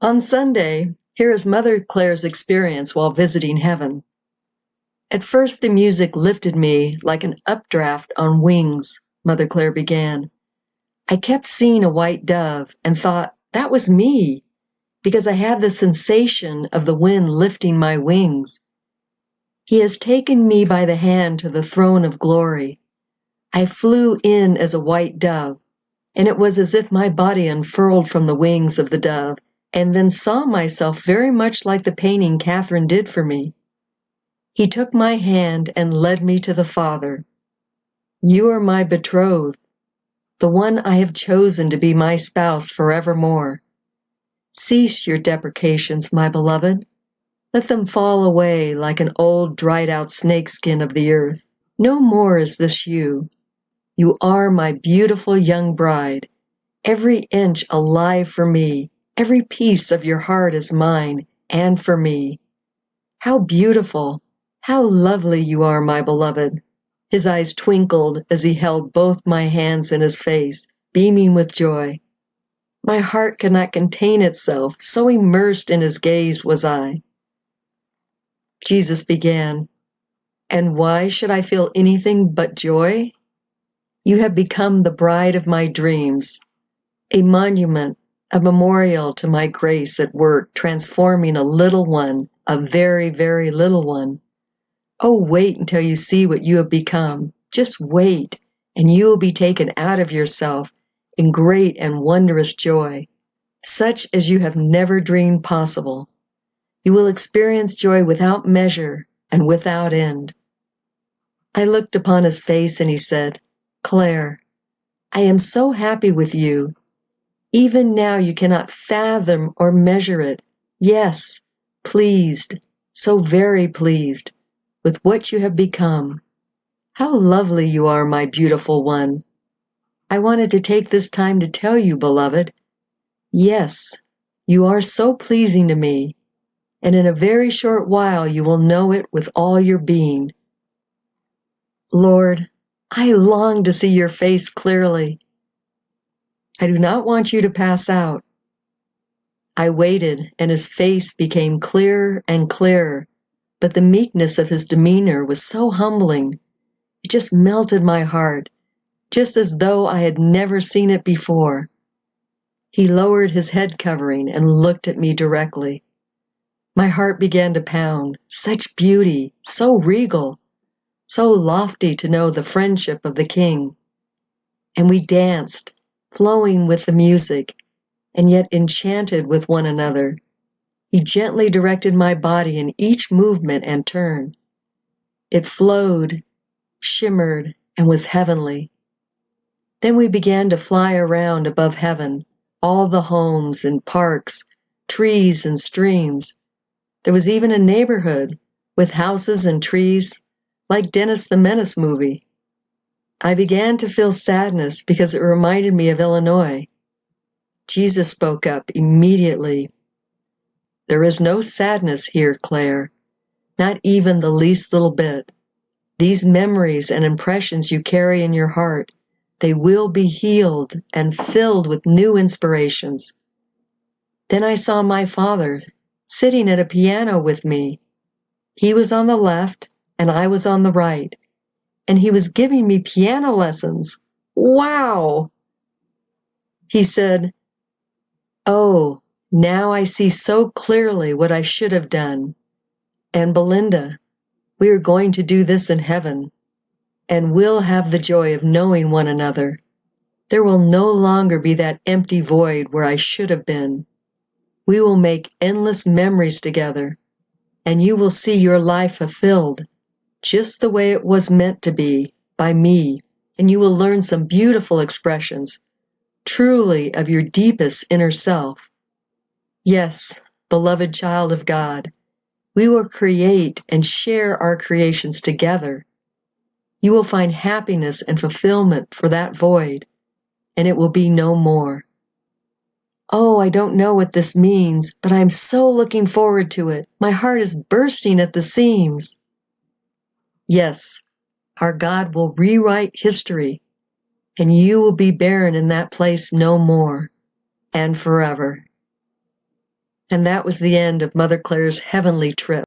On Sunday, here is Mother Clare's experience while visiting heaven. At first the music lifted me like an updraft on wings, Mother Clare began. I kept seeing a white dove and thought that was me, because I had the sensation of the wind lifting my wings. He has taken me by the hand to the throne of glory. I flew in as a white dove, and it was as if my body unfurled from the wings of the dove, and then saw myself very much like the painting Catherine did for me. He took my hand and led me to the Father. You are my betrothed, the one I have chosen to be my spouse forevermore. Cease your deprecations, my beloved. Let them fall away like an old dried-out snakeskin of the earth. No more is this you. You are my beautiful young bride, every inch alive for me. Every piece of your heart is mine, and for me. How beautiful, how lovely you are, my beloved. His eyes twinkled as he held both my hands in his face, beaming with joy. My heart could not contain itself, so immersed in his gaze was I. Jesus began, "And why should I feel anything but joy? You have become the bride of my dreams, a monument, a memorial to my grace at work, transforming a little one, a very, very little one. Oh, wait until you see what you have become. Just wait, and you will be taken out of yourself in great and wondrous joy, such as you have never dreamed possible. You will experience joy without measure and without end." I looked upon his face and he said, "Clare, I am so happy with you. Even now you cannot fathom or measure it. Yes, pleased, so very pleased, with what you have become. How lovely you are, my beautiful one. I wanted to take this time to tell you, beloved. Yes, you are so pleasing to me, and in a very short while you will know it with all your being. Lord, I long to see your face clearly. I do not want you to pass out." I waited, and his face became clearer and clearer, but the meekness of his demeanor was so humbling. It just melted my heart, just as though I had never seen it before. He lowered his head covering and looked at me directly. My heart began to pound. Such beauty, so regal, so lofty to know the friendship of the King. And we danced, flowing with the music, and yet enchanted with one another. He gently directed my body in each movement and turn. It flowed, shimmered, and was heavenly. Then we began to fly around above heaven, all the homes and parks, trees and streams. There was even a neighborhood with houses and trees, like Dennis the Menace movie. I began to feel sadness because it reminded me of Illinois. Jesus spoke up immediately. "There is no sadness here, Clare, not even the least little bit. These memories and impressions you carry in your heart, they will be healed and filled with new inspirations." Then I saw my father sitting at a piano with me. He was on the left and I was on the right, and he was giving me piano lessons. Wow! He said, "Oh, now I see so clearly what I should have done. And Belinda, we are going to do this in heaven, and we'll have the joy of knowing one another. There will no longer be that empty void where I should have been. We will make endless memories together, and you will see your life fulfilled, just the way it was meant to be, by me, and you will learn some beautiful expressions, truly of your deepest inner self. Yes, beloved child of God, we will create and share our creations together. You will find happiness and fulfillment for that void, and it will be no more. Oh, I don't know what this means, but I'm so looking forward to it. My heart is bursting at the seams." Yes, our God will rewrite history, and you will be barren in that place no more, and forever. And that was the end of Mother Clare's heavenly trip.